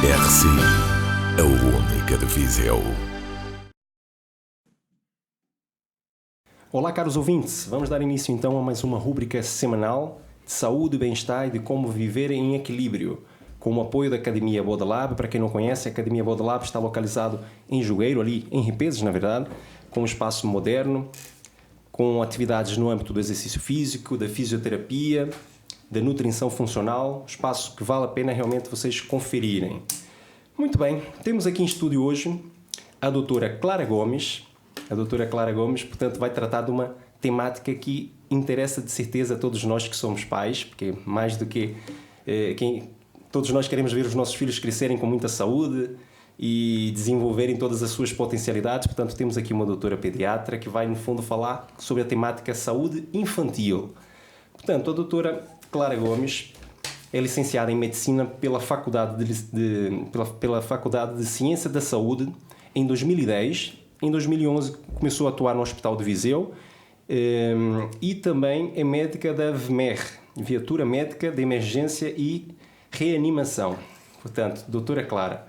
RCI, a única de Viseu. Olá, caros ouvintes. Vamos dar início então a mais uma rúbrica semanal de saúde, bem-estar e de como viver em equilíbrio, com o apoio da Academia Bodalab. Para quem não conhece, a Academia Bodalab está localizado em Jogueiro, ali em Repeses, na verdade, com um espaço moderno, com atividades no âmbito do exercício físico, da fisioterapia, da nutrição funcional, espaço que vale a pena realmente vocês conferirem. Muito bem, temos aqui em estúdio hoje a doutora Clara Gomes. A doutora Clara Gomes, portanto, vai tratar de uma temática que interessa de certeza a todos nós que somos pais, porque mais do que todos nós queremos ver os nossos filhos crescerem com muita saúde e desenvolverem todas as suas potencialidades. Portanto, temos aqui uma doutora pediatra que vai, no fundo, falar sobre a temática saúde infantil. Portanto, a doutora Clara Gomes é licenciada em Medicina pela Faculdade de Ciência da Saúde em 2010. Em 2011 começou a atuar no Hospital de Viseu e também é médica da VMER, Viatura Médica de Emergência e Reanimação. Portanto, doutora Clara,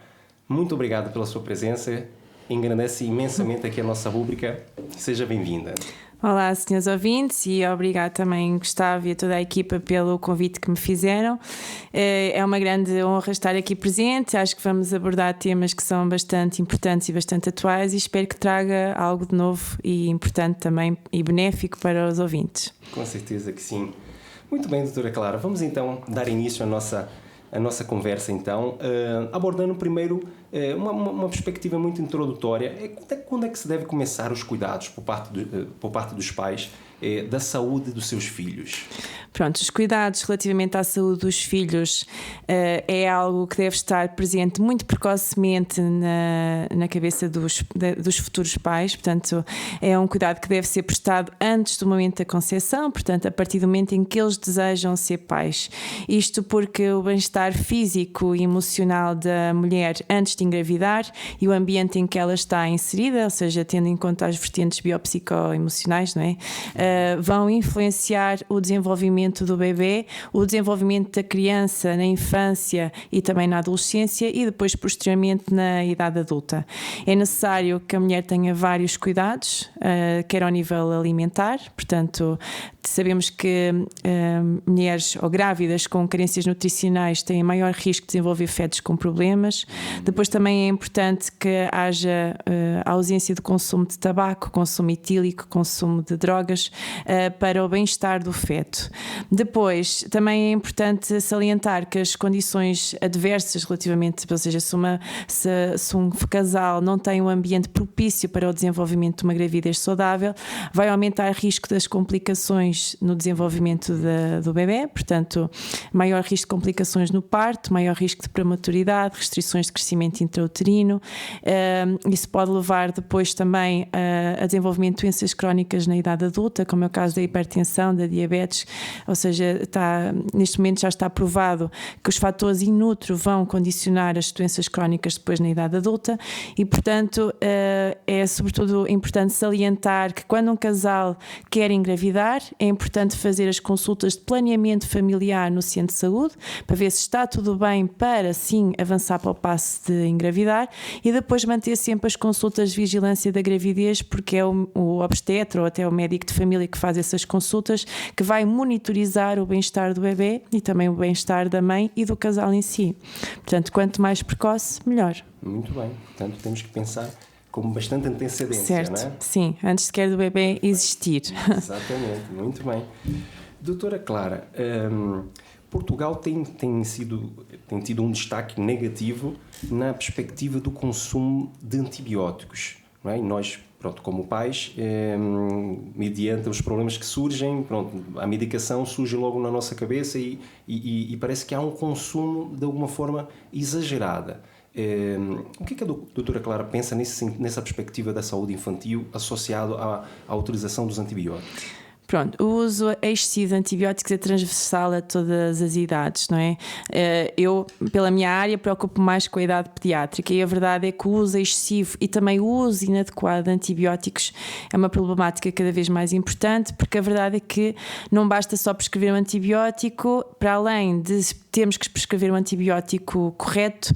muito obrigado pela sua presença. Engrandece imensamente aqui a nossa rúbrica. Seja bem-vinda. Olá, senhores ouvintes, e obrigado também, Gustavo, e a toda a equipa pelo convite que me fizeram. É uma grande honra estar aqui presente. Acho que vamos abordar temas que são bastante importantes e bastante atuais e espero que traga algo de novo e importante também e benéfico para os ouvintes. Com certeza que sim. Muito bem, doutora Clara. Vamos então dar início à nossa conversa, então, abordando primeiro uma perspectiva muito introdutória. Quando é que se deve começar os cuidados por parte dos pais da saúde dos seus filhos? Pronto, os cuidados relativamente à saúde dos filhos é algo que deve estar presente muito precocemente na cabeça dos futuros pais. Portanto, é um cuidado que deve ser prestado antes do momento da concepção, portanto, a partir do momento em que eles desejam ser pais. Isto porque o bem-estar físico e emocional da mulher antes de engravidar e o ambiente em que ela está inserida, ou seja, tendo em conta as vertentes biopsicoemocionais, não é? Vão influenciar o desenvolvimento do bebê, o desenvolvimento da criança na infância e também na adolescência e depois posteriormente na idade adulta. É necessário que a mulher tenha vários cuidados, quer ao nível alimentar, portanto sabemos que mulheres ou grávidas com carências nutricionais têm maior risco de desenvolver fetos com problemas. Depois também é importante que haja a ausência de consumo de tabaco, consumo etílico, consumo de drogas para o bem-estar do feto. Depois também é importante salientar que as condições adversas relativamente, ou seja, se um casal não tem um ambiente propício para o desenvolvimento de uma gravidez saudável, vai aumentar o risco das complicações no desenvolvimento do bebê, portanto, maior risco de complicações no parto, maior risco de prematuridade, restrições de crescimento intrauterino. Isso pode levar depois também a desenvolvimento de doenças crónicas na idade adulta, como é o caso da hipertensão, da diabetes, ou seja, neste momento já está provado que os fatores in utero vão condicionar as doenças crónicas depois na idade adulta e, portanto, é sobretudo importante salientar que quando um casal quer engravidar, é importante fazer as consultas de planeamento familiar no centro de saúde para ver se está tudo bem para, sim, avançar para o passo de engravidar e depois manter sempre as consultas de vigilância da gravidez, porque é o obstetra ou até o médico de família que faz essas consultas que vai monitorizar o bem-estar do bebê e também o bem-estar da mãe e do casal em si. Portanto, quanto mais precoce, melhor. Muito bem. Portanto, temos que pensar com bastante antecedência, certo, não é? Sim, antes sequer do bebê existir. Exatamente, muito bem. Doutora Clara, Portugal tem tido um destaque negativo na perspectiva do consumo de antibióticos, não é? E nós, pronto, como pais, mediante os problemas que surgem, pronto, a medicação surge logo na nossa cabeça e parece que há um consumo de alguma forma exagerada. O que é que a doutora Clara pensa nessa perspectiva da saúde infantil associado à utilização dos antibióticos? Pronto, o uso excessivo de antibióticos é transversal a todas as idades, não é? Eu, pela minha área, preocupo mais com a idade pediátrica e a verdade é que o uso excessivo e também o uso inadequado de antibióticos é uma problemática cada vez mais importante, porque a verdade é que não basta só prescrever um antibiótico, para além de temos que prescrever um antibiótico correto,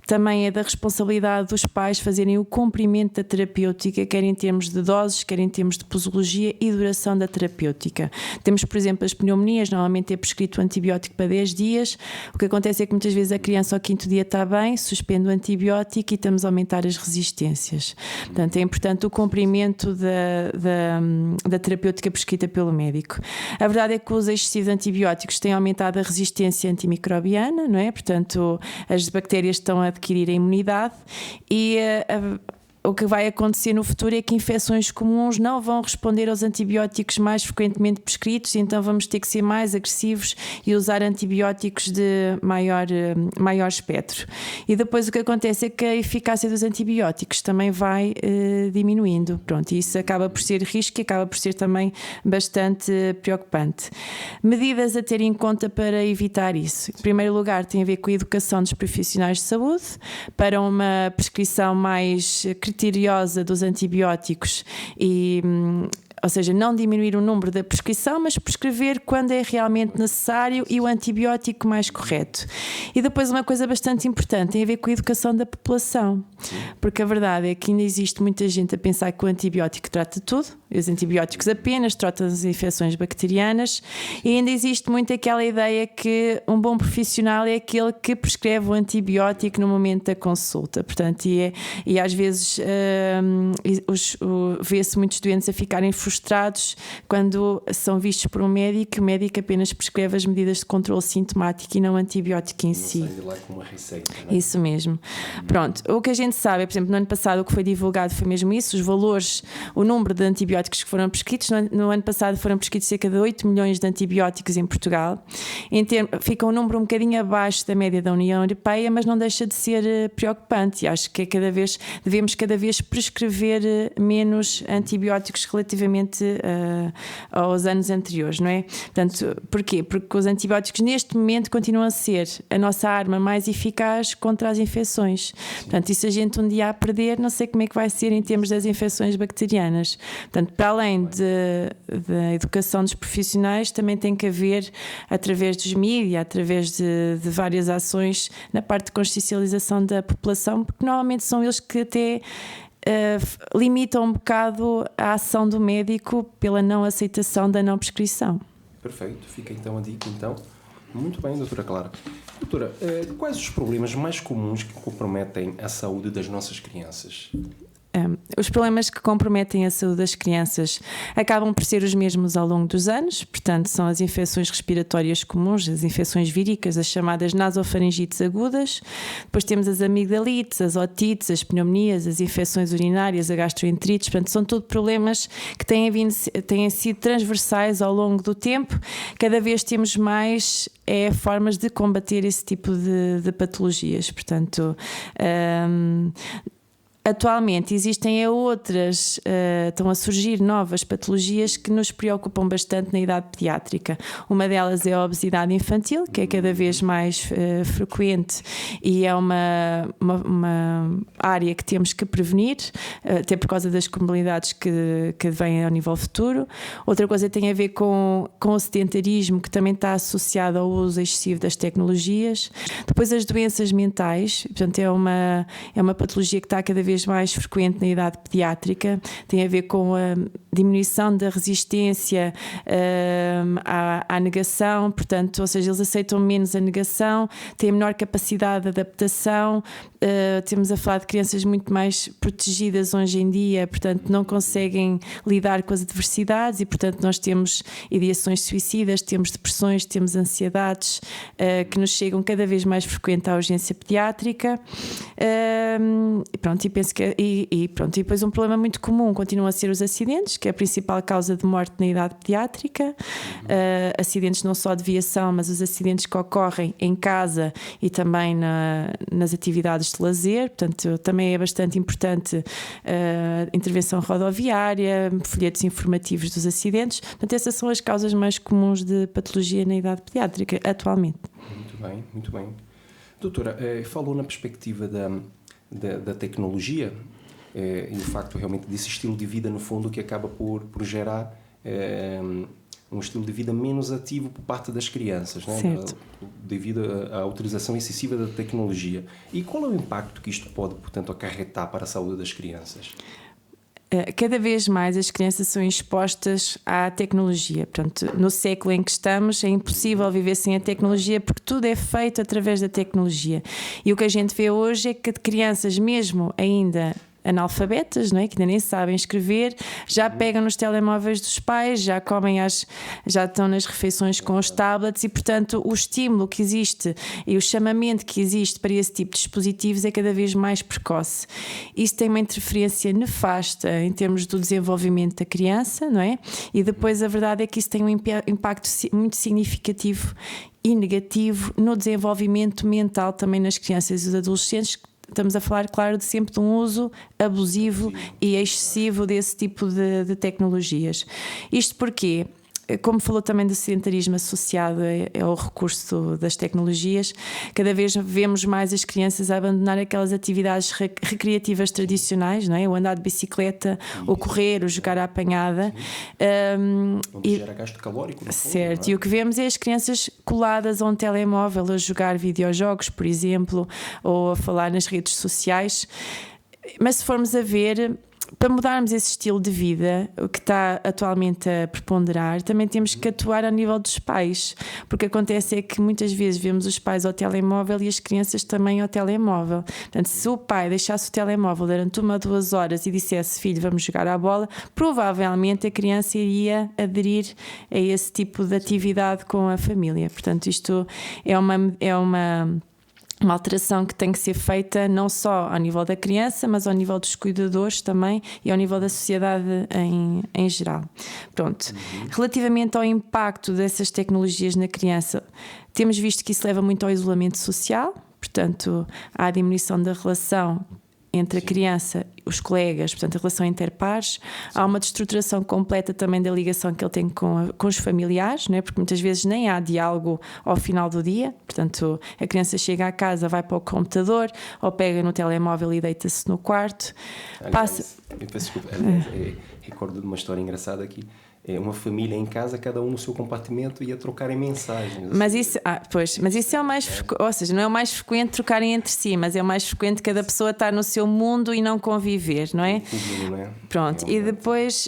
também é da responsabilidade dos pais fazerem o cumprimento da terapêutica, quer em termos de doses, quer em termos de posologia e duração da terapêutica. Temos, por exemplo, as pneumonias, normalmente é prescrito o antibiótico para 10 dias. O que acontece é que muitas vezes a criança ao 5º dia está bem, suspende o antibiótico e estamos a aumentar as resistências. Portanto, é importante o cumprimento da terapêutica prescrita pelo médico. A verdade é que os excessivos antibióticos têm aumentado a resistência antimicrobiana, não é? Portanto, as bactérias estão a adquirir a imunidade e o que vai acontecer no futuro é que infecções comuns não vão responder aos antibióticos mais frequentemente prescritos, então vamos ter que ser mais agressivos e usar antibióticos de maior espectro. E depois o que acontece é que a eficácia dos antibióticos também vai diminuindo. Pronto, e isso acaba por ser risco e acaba por ser também bastante preocupante. Medidas a ter em conta para evitar isso. Em primeiro lugar, tem a ver com a educação dos profissionais de saúde para uma prescrição mais criteriosa dos antibióticos ou seja, não diminuir o número da prescrição, mas prescrever quando é realmente necessário e o antibiótico mais correto. E depois uma coisa bastante importante tem a ver com a educação da população, porque a verdade é que ainda existe muita gente a pensar que o antibiótico trata tudo, e os antibióticos apenas tratam as infecções bacterianas, e ainda existe muito aquela ideia que um bom profissional é aquele que prescreve o antibiótico no momento da consulta. Portanto, e às vezes vê-se muitos doentes a ficarem frustrados quando são vistos por um médico e o médico apenas prescreve as medidas de controle sintomático e não o antibiótico em si. Lá com uma receita, não é? Isso mesmo. Pronto, o que a gente sabe é, por exemplo, no ano passado o que foi divulgado foi mesmo isso, os valores, o número de antibióticos que foram prescritos. No ano passado foram prescritos cerca de 8 milhões de antibióticos em Portugal. Fica um número um bocadinho abaixo da média da União Europeia, mas não deixa de ser preocupante, e acho que devemos cada vez prescrever menos antibióticos relativamente aos anos anteriores, não é? Portanto, porquê? Porque os antibióticos neste momento continuam a ser a nossa arma mais eficaz contra as infecções. Portanto, e se a gente um dia a perder, não sei como é que vai ser em termos das infecções bacterianas. Portanto, para além da educação dos profissionais, também tem que haver, através dos mídias, através de várias ações, na parte de consciencialização da população, porque normalmente são eles que até limitam um bocado a ação do médico pela não aceitação da não prescrição. Perfeito, fica então a dica então. Muito bem, doutora Clara. Doutora, quais os problemas mais comuns que comprometem a saúde das nossas crianças? Os problemas que comprometem a saúde das crianças acabam por ser os mesmos ao longo dos anos, portanto são as infecções respiratórias comuns, as infecções víricas, as chamadas nasofaringites agudas, depois temos as amigdalites, as otites, as pneumonias, as infecções urinárias, a gastroenterites, portanto são tudo problemas que têm sido transversais ao longo do tempo. Cada vez temos mais formas de combater esse tipo de patologias, portanto atualmente existem outras, estão a surgir novas patologias que nos preocupam bastante na idade pediátrica. Uma delas é a obesidade infantil, que é cada vez mais frequente e é uma área que temos que prevenir, até por causa das comorbidades que vêm ao nível futuro. Outra coisa tem a ver com o sedentarismo, que também está associado ao uso excessivo das tecnologias. Depois as doenças mentais, portanto é uma patologia que está cada vez mais frequente na idade pediátrica, tem a ver com a diminuição da resistência à negação, portanto, ou seja, eles aceitam menos a negação, têm menor capacidade de adaptação, temos a falar de crianças muito mais protegidas hoje em dia, portanto não conseguem lidar com as adversidades e portanto nós temos ideações suicidas, temos depressões, temos ansiedades que nos chegam cada vez mais frequente à urgência pediátrica e depois um problema muito comum continua a ser os acidentes, que é a principal causa de morte na idade pediátrica. Acidentes não só de viação, mas os acidentes que ocorrem em casa e também nas atividades de lazer, portanto também é bastante importante a intervenção rodoviária, folhetos informativos dos acidentes. Portanto, essas são as causas mais comuns de patologia na idade pediátrica atualmente. Muito bem. Doutora, falou na perspectiva da tecnologia e o facto realmente desse estilo de vida, no fundo, que acaba por gerar um estilo de vida menos ativo por parte das crianças, né? Certo. Devido à utilização excessiva da tecnologia. E qual é o impacto que isto pode, portanto, acarretar para a saúde das crianças? Cada vez mais as crianças são expostas à tecnologia. Portanto, no século em que estamos, é impossível viver sem a tecnologia porque tudo é feito através da tecnologia. E o que a gente vê hoje é que crianças, mesmo ainda analfabetas, não é? Que ainda nem sabem escrever, já pegam nos telemóveis dos pais, já estão nas refeições com os tablets e, portanto, o estímulo que existe e o chamamento que existe para esse tipo de dispositivos é cada vez mais precoce. Isso tem uma interferência nefasta em termos do desenvolvimento da criança, não é? E depois a verdade é que isso tem um impacto muito significativo e negativo no desenvolvimento mental também nas crianças e os adolescentes. Estamos a falar, claro, sempre de um uso abusivo e excessivo desse tipo de tecnologias. Isto porque, como falou também do sedentarismo associado ao recurso das tecnologias, cada vez vemos mais as crianças a abandonar aquelas atividades recreativas tradicionais, não é? O andar de bicicleta, o correr, o jogar à apanhada. Onde gera gasto calórico. Certo, e o que vemos é as crianças coladas a um telemóvel, a jogar videojogos, por exemplo, ou a falar nas redes sociais. Mas se formos a ver, para mudarmos esse estilo de vida, o que está atualmente a preponderar, também temos que atuar a nível dos pais, porque acontece é que muitas vezes vemos os pais ao telemóvel e as crianças também ao telemóvel. Portanto, se o pai deixasse o telemóvel durante 1 ou 2 horas e dissesse: filho, vamos jogar à bola, provavelmente a criança iria aderir a esse tipo de atividade com a família. Portanto, isto é uma alteração que tem que ser feita não só ao nível da criança, mas ao nível dos cuidadores também e ao nível da sociedade em geral. Pronto. Relativamente ao impacto dessas tecnologias na criança, temos visto que isso leva muito ao isolamento social, portanto, à diminuição da relação entre a criança e os colegas, portanto, a relação interpares. Há uma destruturação completa também da ligação que ele tem com os familiares, não é? Porque muitas vezes nem há diálogo ao final do dia. Portanto, a criança chega à casa, vai para o computador ou pega no telemóvel e deita-se no quarto. Eu peço desculpa, recordo de uma história engraçada aqui. É uma família em casa, cada um no seu compartimento e a trocarem mensagens. Mas isso é o mais frequente, ou seja, não é o mais frequente trocarem entre si, mas é o mais frequente cada pessoa estar no seu mundo e não conviver, não é? Não é? Pronto, e depois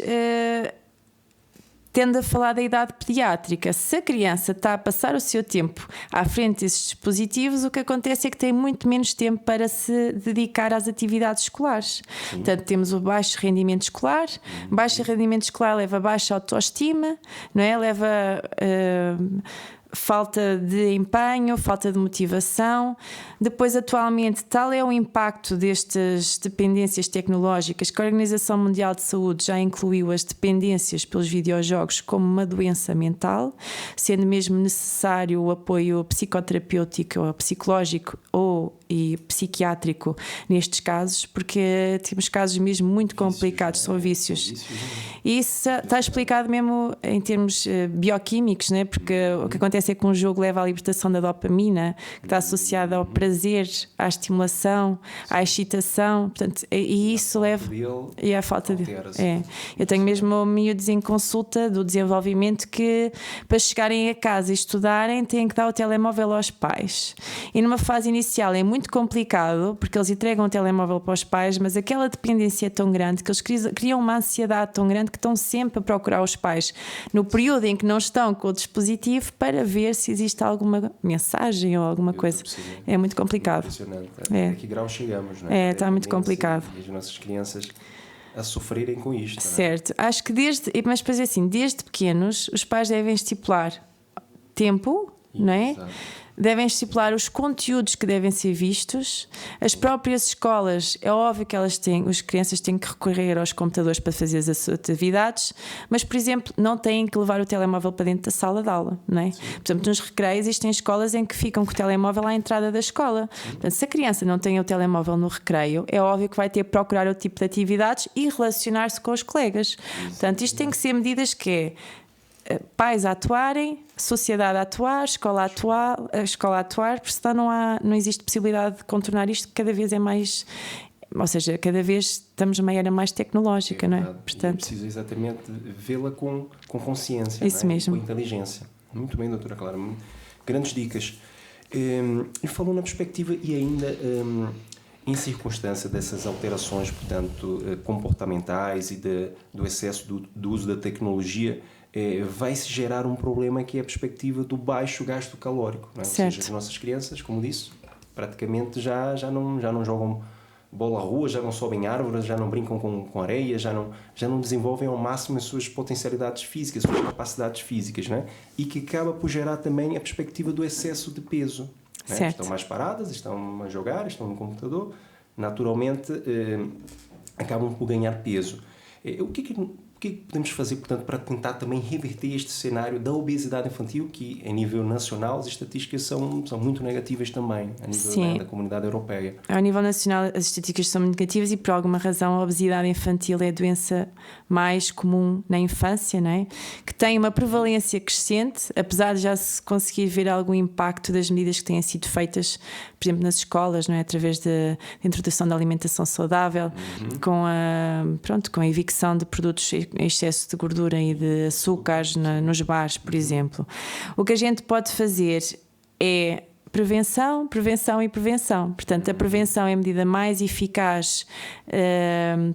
tendo a falar da idade pediátrica, se a criança está a passar o seu tempo à frente desses dispositivos, o que acontece é que tem muito menos tempo para se dedicar às atividades escolares. Sim. Portanto, temos o baixo rendimento escolar. Baixo rendimento escolar leva a baixa autoestima, não é? Leva falta de empenho, falta de motivação. Depois, atualmente, tal é o impacto destas dependências tecnológicas que a Organização Mundial de Saúde já incluiu as dependências pelos videojogos como uma doença mental, sendo mesmo necessário o apoio psicoterapêutico ou psicológico e psiquiátrico nestes casos, porque temos casos mesmo muito complicados, são vícios. E isso está explicado mesmo em termos bioquímicos, né? Porque o que acontece é que um jogo leva à libertação da dopamina, que está associada ao prazer, à estimulação, à excitação, portanto, e isso leva e à falta de eu tenho mesmo miúdos em consulta do desenvolvimento que para chegarem a casa e estudarem têm que dar o telemóvel aos pais, e numa fase inicial é muito complicado porque eles entregam o telemóvel para os pais, mas aquela dependência é tão grande que eles criam uma ansiedade tão grande que estão sempre a procurar os pais no período em que não estão com o dispositivo para ver se existe alguma mensagem ou alguma coisa. É muito complicado. A que grau chegamos, não é? Está muito complicado. E as nossas crianças a sofrerem com isto. Certo. Não é? Acho que mas para dizer assim, desde pequenos os pais devem estipular tempo, não é? Exato. Devem estipular os conteúdos que devem ser vistos. As próprias escolas, é óbvio que as crianças têm que recorrer aos computadores para fazer as suas atividades, mas, por exemplo, não têm que levar o telemóvel para dentro da sala de aula, não é? Por exemplo, nos recreios existem escolas em que ficam com o telemóvel à entrada da escola. Portanto, se a criança não tem o telemóvel no recreio, é óbvio que vai ter que procurar outro tipo de atividades e relacionar-se com os colegas. Portanto, isto tem que ser medidas que é pais a atuarem, sociedade a atuar, escola a atuar, porque senão não existe possibilidade de contornar isto, que cada vez é ou seja, cada vez estamos numa era mais tecnológica, não é? Portanto, é preciso exatamente vê-la com consciência, isso não é? mesmo. Com inteligência. Muito bem, doutora Clara. Grandes dicas. E falou na perspectiva e ainda em circunstância dessas alterações, portanto, comportamentais e do excesso do uso da tecnologia, vai-se gerar um problema que é a perspectiva do baixo gasto calórico. Não é? Ou seja, as nossas crianças, como disse, praticamente já não jogam bola à rua, já não sobem árvores, já não brincam com areia, já não desenvolvem ao máximo as suas potencialidades físicas, as suas capacidades físicas, não é? E que acaba por gerar também a perspectiva do excesso de peso. Não é? Estão mais paradas, estão a jogar, estão no computador, naturalmente acabam por ganhar peso. O que podemos fazer, portanto, para tentar também reverter este cenário da obesidade infantil, que, a nível nacional, as estatísticas são muito negativas também, a nível da comunidade europeia? A nível nacional, as estatísticas são negativas e, por alguma razão, a obesidade infantil é a doença mais comum na infância, não é? Que tem uma prevalência crescente, apesar de já se conseguir ver algum impacto das medidas que têm sido feitas, por exemplo, nas escolas, não é? Através da introdução da alimentação saudável, com a evicção de produtos excesso de gordura e de açúcares nos bares, por exemplo. O que a gente pode fazer é prevenção, prevenção e prevenção. Portanto, a prevenção é a medida mais eficaz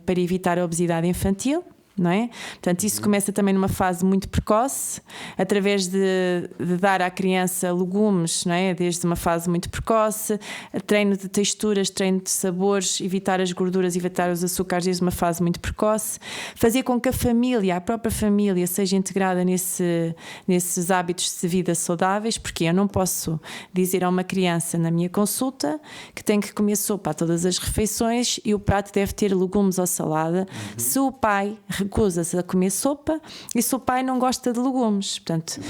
para evitar a obesidade infantil. Não é? Portanto, isso começa também numa fase muito precoce, através de dar à criança legumes, não é? Desde uma fase muito precoce, treino de texturas, treino de sabores, evitar as gorduras, evitar os açúcares desde uma fase muito precoce, fazer com que a própria família seja integrada nesses hábitos de vida saudáveis, porque eu não posso dizer a uma criança na minha consulta que tem que comer sopa a todas as refeições e o prato deve ter legumes ou salada, se o pai recusa-se a comer sopa e se o pai não gosta de legumes. Portanto,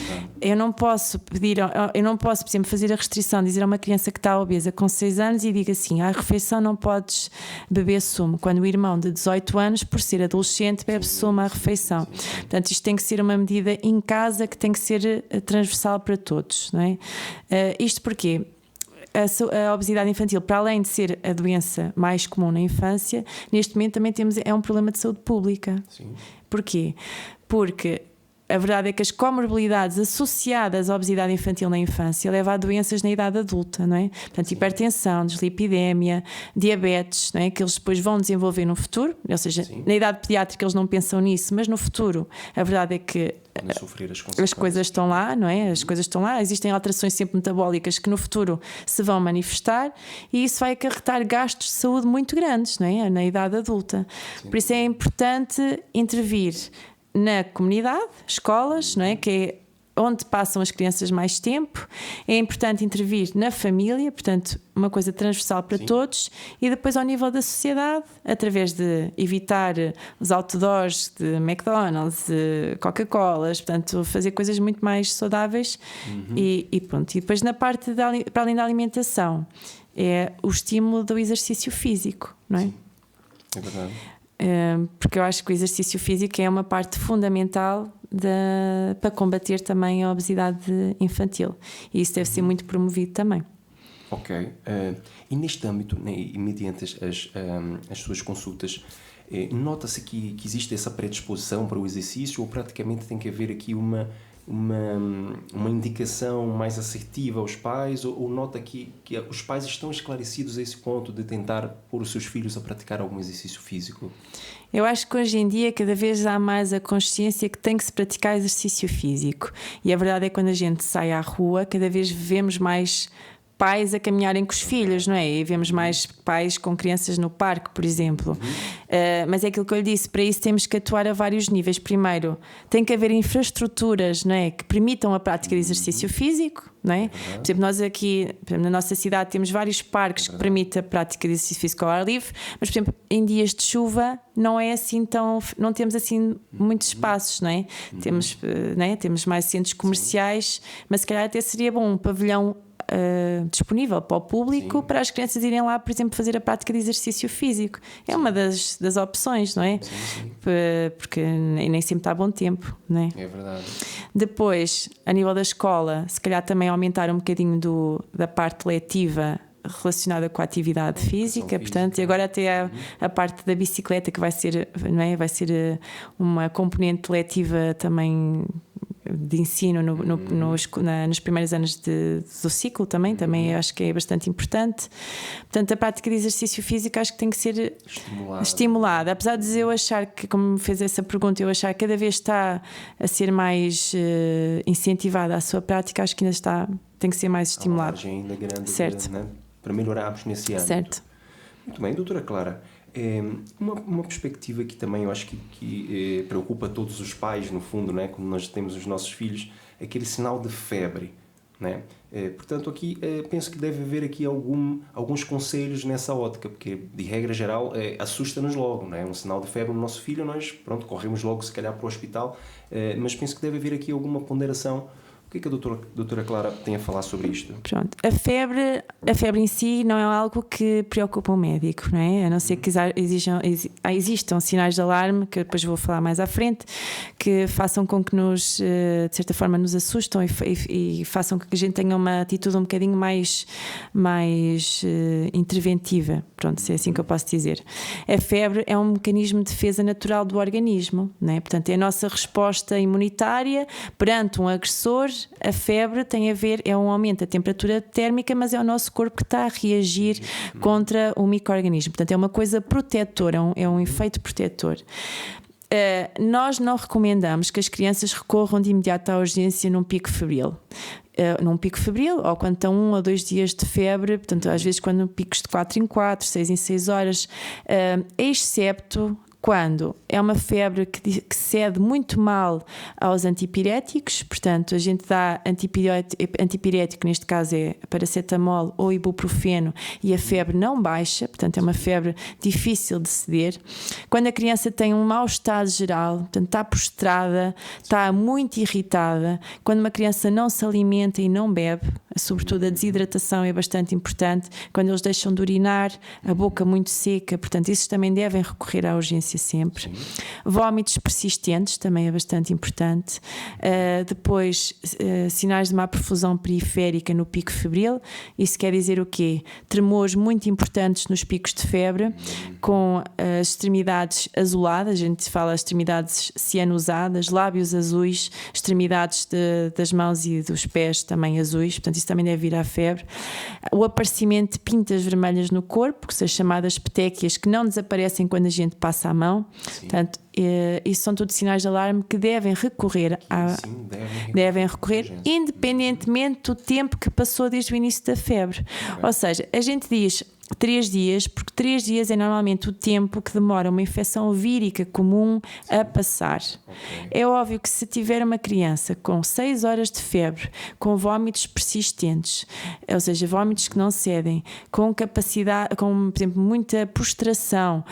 eu não posso, por exemplo, fazer a restrição, dizer a uma criança que está obesa com 6 anos e diga assim, à refeição não podes beber sumo, quando o irmão de 18 anos, por ser adolescente, bebe sumo à refeição. Portanto, isto tem que ser uma medida em casa que tem que ser transversal para todos, não é? Isto porque a obesidade infantil, para além de ser a doença mais comum na infância, neste momento também é um problema de saúde pública. Sim. Porquê? Porque a verdade é que as comorbilidades associadas à obesidade infantil na infância levam a doenças na idade adulta, não é? Portanto, hipertensão, dislipidemia, diabetes, não é? Que eles depois vão desenvolver no futuro, ou seja, na idade pediátrica eles não pensam nisso, mas no futuro a verdade é que as coisas estão lá, não é? As coisas estão lá, existem alterações sempre metabólicas que no futuro se vão manifestar e isso vai acarretar gastos de saúde muito grandes, não é? Na idade adulta. Sim. Por isso é importante intervir na comunidade, escolas, não é? Que é onde passam as crianças mais tempo. É importante intervir na família, portanto, uma coisa transversal para todos, e depois ao nível da sociedade, através de evitar os outdoors de McDonald's, de Coca-Colas, portanto, fazer coisas muito mais saudáveis e pronto. E depois na parte para além da alimentação, é o estímulo do exercício físico, não é? Sim. É verdade. Porque eu acho que o exercício físico é uma parte fundamental para combater também a obesidade infantil e isso deve ser muito promovido também. Ok. E neste âmbito, né, e mediante as suas consultas, nota-se que existe essa predisposição para o exercício ou praticamente tem que haver aqui uma indicação mais assertiva aos pais ou nota que os pais estão esclarecidos a esse ponto de tentar pôr os seus filhos a praticar algum exercício físico? Eu acho que hoje em dia cada vez há mais a consciência que tem que se praticar exercício físico e a verdade é que quando a gente sai à rua cada vez vemos mais pais a caminharem com os filhos, não é? E vemos mais pais com crianças no parque, por exemplo. Mas é aquilo que eu lhe disse, para isso temos que atuar a vários níveis. Primeiro, tem que haver infraestruturas, não é? Que permitam a prática de exercício físico, não é? Por exemplo, nós aqui, na nossa cidade, temos vários parques que permitem a prática de exercício físico ao ar livre, mas, por exemplo, em dias de chuva não é assim não temos assim muitos espaços, não é? Temos mais centros comerciais, mas se calhar até seria bom um pavilhão disponível para o público, para as crianças irem lá, por exemplo, fazer a prática de exercício físico. É uma das opções, não é? Sim. Porque nem sempre está a bom tempo, não é? É verdade. Depois, a nível da escola, se calhar também aumentar um bocadinho da parte letiva, relacionada com a atividade física, portanto, e agora até a parte da bicicleta que vai ser, não é? Vai ser uma componente letiva também de ensino nos primeiros anos do ciclo também acho que é bastante importante. Portanto, a prática de exercício físico acho que tem que ser estimulada. Apesar de eu achar que, como me fez essa pergunta, eu achar que cada vez está a ser mais incentivada a sua prática, acho que ainda tem que ser mais estimulada. Há uma margem ainda grande, certo. Né? Para melhorarmos nesse âmbito. Certo. Muito bem, doutora Clara. Uma perspectiva que também eu acho que preocupa todos os pais, no fundo, né? Quando nós temos os nossos filhos, aquele sinal de febre, né? Portanto, aqui penso que deve haver aqui alguns conselhos nessa ótica, porque de regra geral assusta-nos logo, né? Um sinal de febre no nosso filho, nós corremos logo se calhar para o hospital, mas penso que deve haver aqui alguma ponderação. O que é que a doutora Clara tem a falar sobre isto? Pronto, a febre em si não é algo que preocupa o médico, não é? A não ser que existam sinais de alarme, que depois vou falar mais à frente, que façam com que nos, de certa forma, nos assustam e façam com que a gente tenha uma atitude um bocadinho mais interventiva. Pronto, se é assim que eu posso dizer. A febre é um mecanismo de defesa natural do organismo, não é? Portanto, é a nossa resposta imunitária perante um agressor. A febre tem a ver, é um aumento da temperatura térmica, mas é o nosso corpo que está a reagir contra o micro-organismo. Portanto, é uma coisa protetora, é um efeito protetor. Nós não recomendamos que as crianças recorram de imediato à urgência num pico febril. Ou quando estão 1 ou 2 dias de febre, portanto, às vezes quando picos de 4 em 4, 6 em 6 horas, excepto quando é uma febre que cede muito mal aos antipiréticos, portanto a gente dá antipirético, neste caso é paracetamol ou ibuprofeno, e a febre não baixa, portanto é uma febre difícil de ceder. Quando a criança tem um mau estado geral, portanto está prostrada, está muito irritada, quando uma criança não se alimenta e não bebe, sobretudo a desidratação é bastante importante, quando eles deixam de urinar, a boca muito seca, portanto esses também devem recorrer à urgência sempre. Sim. Vómitos persistentes também é bastante importante. Depois, sinais de má perfusão periférica no pico febril. Isso quer dizer o quê? Tremores muito importantes nos picos de febre, com as extremidades azuladas, a gente fala extremidades cianosadas, lábios azuis, extremidades das mãos e dos pés também azuis, portanto isso também deve vir à febre. O aparecimento de pintas vermelhas no corpo, que são chamadas petéquias, que não desaparecem quando a gente passa a mão. Portanto, isso são todos sinais de alarme que devem recorrer devem recorrer independentemente do tempo que passou desde o início da febre. Ou seja, a gente diz 3 dias, porque 3 dias é normalmente o tempo que demora uma infecção vírica comum a passar. É óbvio que se tiver uma criança com 6 horas de febre, com vómitos persistentes, ou seja, vómitos que não cedem, com capacidade, com, por exemplo, muita prostração,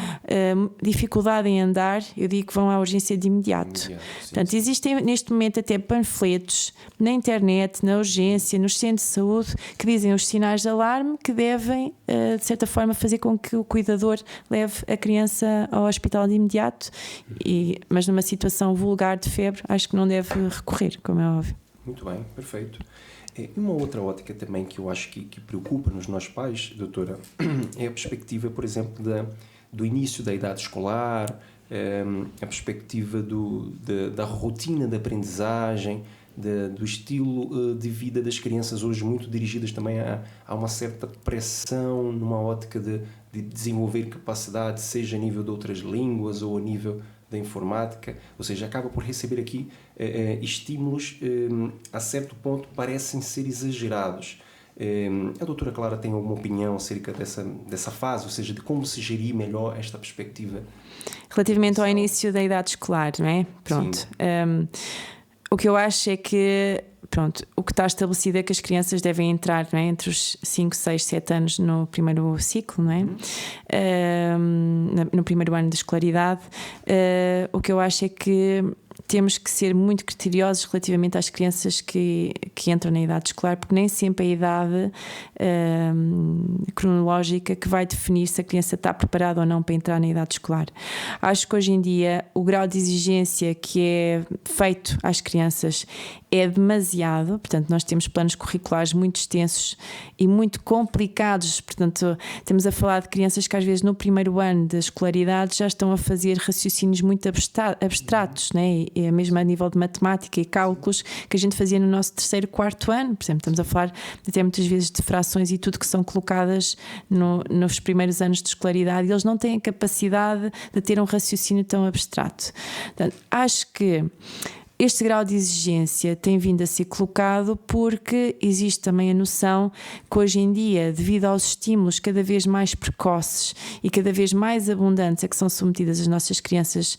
dificuldade em andar, eu digo que vão à urgência de imediato. Portanto, existem neste momento até panfletos na internet, na urgência, nos centros de saúde, que dizem os sinais de alarme que devem de certa forma fazer com que o cuidador leve a criança ao hospital de imediato, mas numa situação vulgar de febre acho que não deve recorrer, como é óbvio. Muito bem, perfeito. Uma outra ótica também que eu acho que preocupa nos nossos pais, doutora, é a perspectiva, por exemplo, do início da idade escolar, a perspectiva da rotina de aprendizagem, do estilo de vida das crianças hoje, muito dirigidas também a uma certa pressão numa ótica de desenvolver capacidade, seja a nível de outras línguas ou a nível da informática, ou seja, acaba por receber aqui estímulos a certo ponto parecem ser exagerados. A doutora Clara tem alguma opinião acerca dessa fase, ou seja, de como se gerir melhor esta perspectiva? Relativamente ao início da idade escolar, não é? Pronto. O que eu acho é que, o que está estabelecido é que as crianças devem entrar, não é, entre os 5, 6, 7 anos no primeiro ciclo, não é? No primeiro ano de escolaridade. O que eu acho é que temos que ser muito criteriosos relativamente às crianças que entram na idade escolar, porque nem sempre a idade cronológica que vai definir se a criança está preparada ou não para entrar na idade escolar. Acho que hoje em dia o grau de exigência que é feito às crianças é demasiado, portanto nós temos planos curriculares muito extensos e muito complicados, portanto estamos a falar de crianças que às vezes no primeiro ano da escolaridade já estão a fazer raciocínios muito abstratos, né? E mesmo a nível de matemática e cálculos que a gente fazia no nosso 3º, 4º ano, por exemplo, estamos a falar até muitas vezes de frações e tudo que são colocadas nos primeiros anos de escolaridade, e eles não têm a capacidade de ter um raciocínio tão abstrato. Portanto, acho que este grau de exigência tem vindo a ser colocado porque existe também a noção que hoje em dia, devido aos estímulos cada vez mais precoces e cada vez mais abundantes a que são submetidas as nossas crianças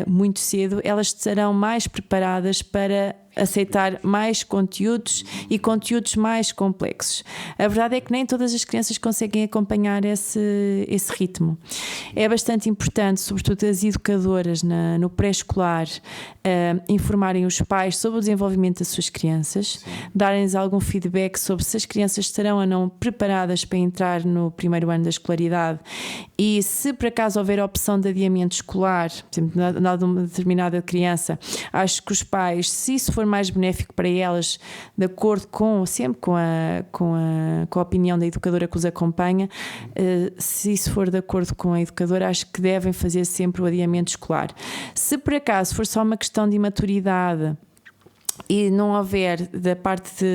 muito cedo, elas estarão mais preparadas para aceitar mais conteúdos e conteúdos mais complexos. A verdade é que nem todas as crianças conseguem acompanhar esse ritmo. É bastante importante, sobretudo as educadoras no pré-escolar, informarem os pais sobre o desenvolvimento das suas crianças, darem-lhes algum feedback sobre se as crianças estarão ou não preparadas para entrar no primeiro ano da escolaridade, e se por acaso houver a opção de adiamento escolar, por exemplo, de uma determinada criança, acho que os pais, se isso for mais benéfico para elas, de acordo sempre com a opinião da educadora que os acompanha, se isso for de acordo com a educadora, acho que devem fazer sempre o adiamento escolar. Se por acaso for só uma questão de imaturidade e não houver da parte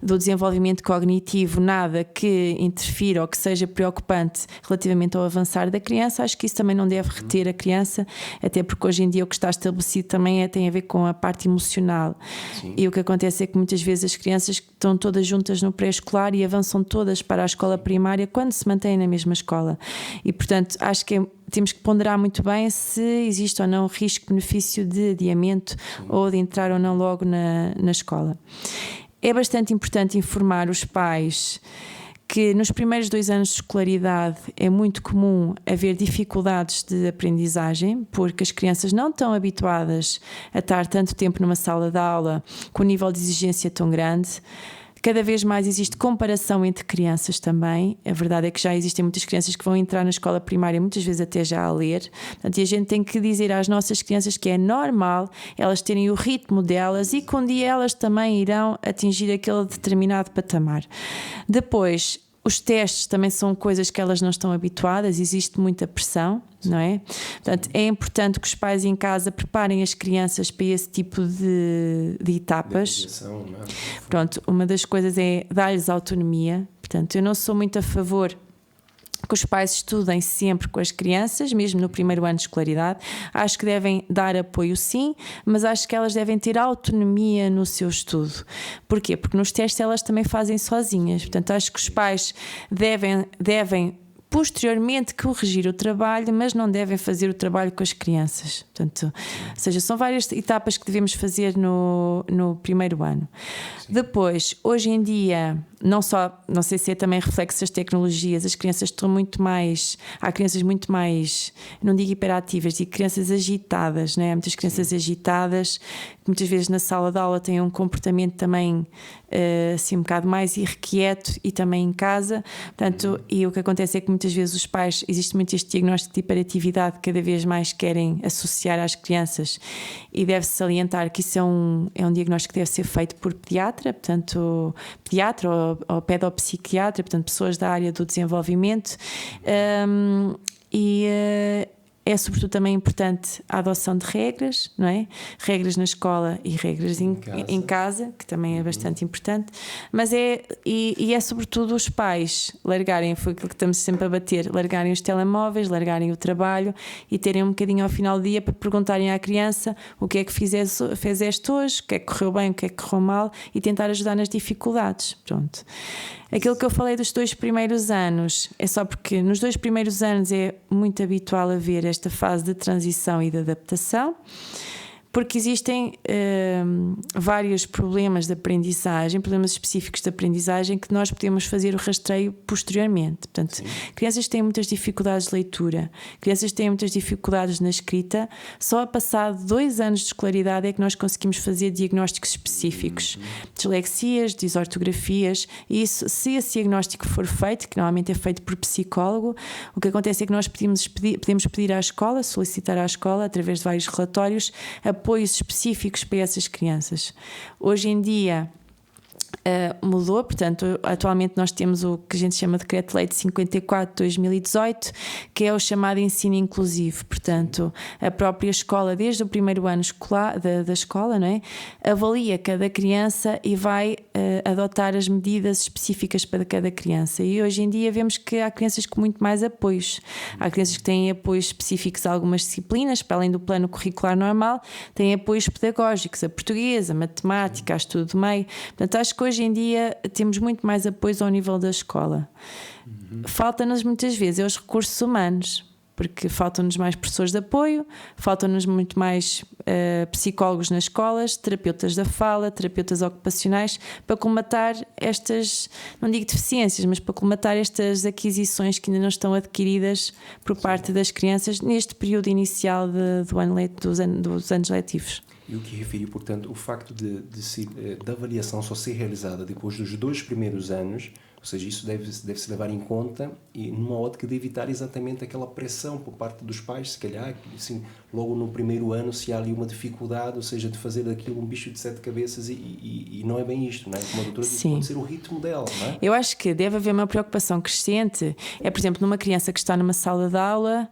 do desenvolvimento cognitivo nada que interfira ou que seja preocupante relativamente ao avançar da criança, acho que isso também não deve reter a criança, até porque hoje em dia o que está estabelecido também tem a ver com a parte emocional. Sim. E o que acontece é que muitas vezes as crianças estão todas juntas no pré-escolar e avançam todas para a escola primária quando se mantêm na mesma escola, e portanto acho que temos que ponderar muito bem se existe ou não risco-benefício de adiamento ou de entrar ou não logo na escola. É bastante importante informar os pais que nos primeiros 2 anos de escolaridade é muito comum haver dificuldades de aprendizagem, porque as crianças não estão habituadas a estar tanto tempo numa sala de aula com um nível de exigência tão grande. Cada vez mais existe comparação entre crianças também. A verdade é que já existem muitas crianças que vão entrar na escola primária, muitas vezes até já a ler. Portanto, e a gente tem que dizer às nossas crianças que é normal elas terem o ritmo delas e que um dia elas também irão atingir aquele determinado patamar. Depois, os testes também são coisas que elas não estão habituadas, existe muita pressão, não é? Portanto, é importante que os pais em casa preparem as crianças para esse tipo de etapas. Pronto, uma das coisas é dar-lhes autonomia. Portanto, eu não sou muito a favor que os pais estudem sempre com as crianças, mesmo no primeiro ano de escolaridade. Acho que devem dar apoio, sim, mas acho que elas devem ter autonomia no seu estudo. Porquê? Porque nos testes elas também fazem sozinhas. Portanto, acho que os pais devem posteriormente corrigir o trabalho, mas não devem fazer o trabalho com as crianças. Portanto, ou seja, são várias etapas que devemos fazer no primeiro ano. Sim. Depois, hoje em dia, não sei se é também reflexo das tecnologias, as crianças estão muito mais, há crianças muito mais, não digo hiperativas, digo crianças agitadas, né? Muitas crianças agitadas, que muitas vezes na sala de aula têm um comportamento também assim um bocado mais irrequieto, e também em casa. Portanto, e o que acontece é que muitas vezes os pais, existe muito este diagnóstico de hiperatividade que cada vez mais querem associar às crianças, e deve-se salientar que isso é um diagnóstico que deve ser feito por pediatra, portanto pediatra ou pedopsiquiatra, portanto pessoas da área do desenvolvimento, é sobretudo também importante a adoção de regras, não é? Regras na escola e regras em casa, que também é bastante importante, mas é sobretudo os pais largarem, foi aquilo que estamos sempre a bater, largarem os telemóveis, largarem o trabalho e terem um bocadinho ao final do dia para perguntarem à criança o que é que fizeste hoje, o que é que correu bem, o que é que correu mal, e tentar ajudar nas dificuldades. Pronto. Aquilo que eu falei dos 2 primeiros anos é só porque nos 2 primeiros anos é muito habitual haver esta fase de transição e de adaptação. porque existem vários problemas de aprendizagem, problemas específicos de aprendizagem que nós podemos fazer o rastreio posteriormente. Portanto, crianças têm muitas dificuldades de leitura, crianças têm muitas dificuldades na escrita, só a passado 2 anos de escolaridade é que nós conseguimos fazer diagnósticos específicos, dislexias, disortografias, e isso, se esse diagnóstico for feito, que normalmente é feito por psicólogo, o que acontece é que nós podemos pedir à escola, solicitar à escola, através de vários relatórios, apoios específicos para essas crianças. Hoje em dia mudou, portanto, atualmente nós temos o que a gente chama de Decreto-Lei de 54/2018, que é o chamado ensino inclusivo. Portanto, a própria escola, desde o primeiro ano escolar, da escola, não é? Avalia cada criança e vai adotar as medidas específicas para cada criança. E hoje em dia vemos que há crianças com muito mais apoios. Há crianças que têm apoios específicos a algumas disciplinas, para além do plano curricular normal, têm apoios pedagógicos, a português, a matemática, a estudo do meio. Portanto, acho que hoje em dia temos muito mais apoios ao nível da escola. Falta-nos muitas vezes os recursos humanos, porque faltam-nos mais professores de apoio, faltam-nos muito mais psicólogos nas escolas, terapeutas da fala, terapeutas ocupacionais, para colmatar estas, não digo deficiências, mas para colmatar estas aquisições que ainda não estão adquiridas por parte das crianças neste período inicial dos anos letivos. E o que referiu, portanto, o facto da avaliação só ser realizada depois dos 2 primeiros anos, ou seja, isso deve-se levar em conta e numa ótica de evitar exatamente aquela pressão por parte dos pais, se calhar, assim, logo no primeiro ano, se há ali uma dificuldade, ou seja, de fazer daquilo um bicho de 7 cabeças e não é bem isto, não é? Como a doutora disse, pode ser o ritmo dela, não é? Eu acho que deve haver uma preocupação crescente, por exemplo, numa criança que está numa sala de aula,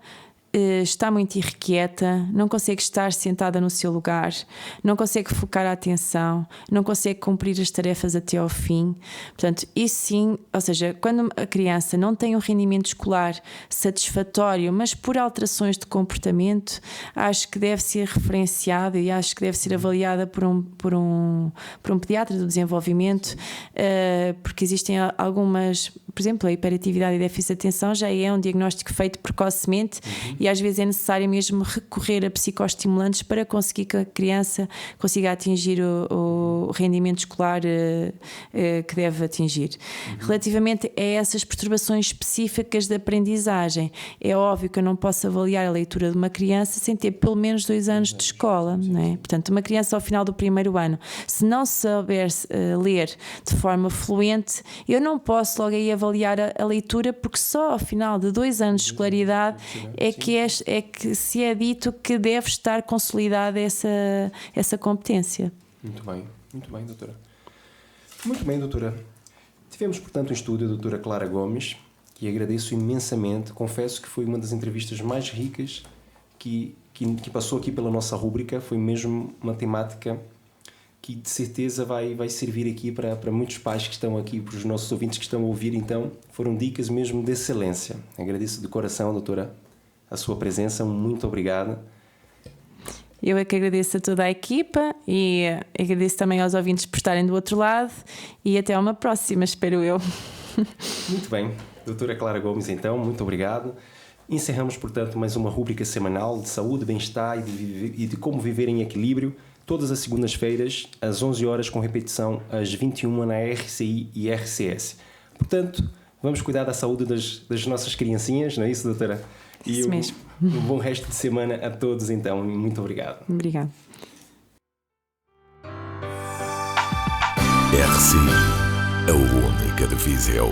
está muito irrequieta, não consegue estar sentada no seu lugar, não consegue focar a atenção, não consegue cumprir as tarefas até ao fim. Portanto, isso sim, ou seja, quando a criança não tem um rendimento escolar satisfatório, mas por alterações de comportamento, acho que deve ser referenciada e acho que deve ser avaliada por um pediatra do desenvolvimento, porque existem algumas, por exemplo, a hiperatividade e déficit de atenção já é um diagnóstico feito precocemente e às vezes é necessário mesmo recorrer a psicoestimulantes para conseguir que a criança consiga atingir o rendimento escolar que deve atingir. Relativamente a essas perturbações específicas de aprendizagem, é óbvio que eu não posso avaliar a leitura de uma criança sem ter pelo menos 2 anos de escola, não é? Portanto, uma criança ao final do primeiro ano, se não souber ler de forma fluente, eu não posso logo aí avaliar a leitura, porque só ao final de 2 anos de escolaridade é que se é dito que deve estar consolidada essa competência. Muito bem, doutora. Muito bem, doutora. Tivemos, portanto, um estúdio da doutora Clara Gomes, que agradeço imensamente. Confesso que foi uma das entrevistas mais ricas que passou aqui pela nossa rúbrica. Foi mesmo uma temática que de certeza vai servir aqui para muitos pais que estão aqui, para os nossos ouvintes que estão a ouvir. Então, foram dicas mesmo de excelência. Agradeço de coração, doutora, a sua presença. Muito obrigado. Eu é que agradeço a toda a equipa e agradeço também aos ouvintes por estarem do outro lado e até uma próxima, espero eu. Muito bem. Doutora Clara Gomes, então, muito obrigado. Encerramos, portanto, mais uma rúbrica semanal de saúde, bem-estar e de como viver em equilíbrio, todas as segundas-feiras, às 11 horas, com repetição às 21 na RCI e RCS. Portanto, vamos cuidar da saúde das nossas criancinhas, não é isso, doutora? Isso mesmo. Um bom resto de semana a todos, então. Muito obrigado. Obrigada. RCI, a única de Viseu.